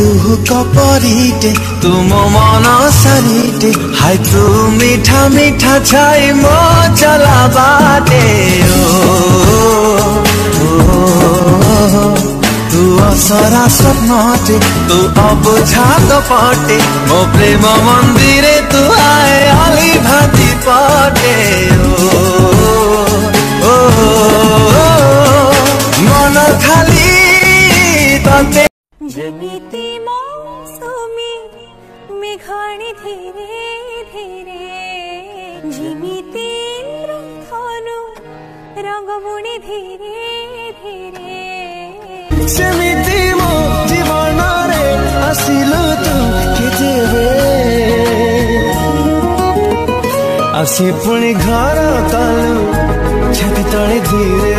कुहुक परिटे तुम मन सारिटे हाय तू मीठा मीठा छाई मो चला बाटे तू असरा स्वप्नटे तू अबुझा कपटे मो प्रेम मंदिरे तू आए अली भाती पटे मन खाली तते जेमिति मौसुमी मेघाणी धीरे धीरे जेमिति इंद्रधनु रंगमुनि धीरे धीरे सेमिति मो जीवन रे आसिलु तू केते आसी पुणी घर कालु छाती तले धीरे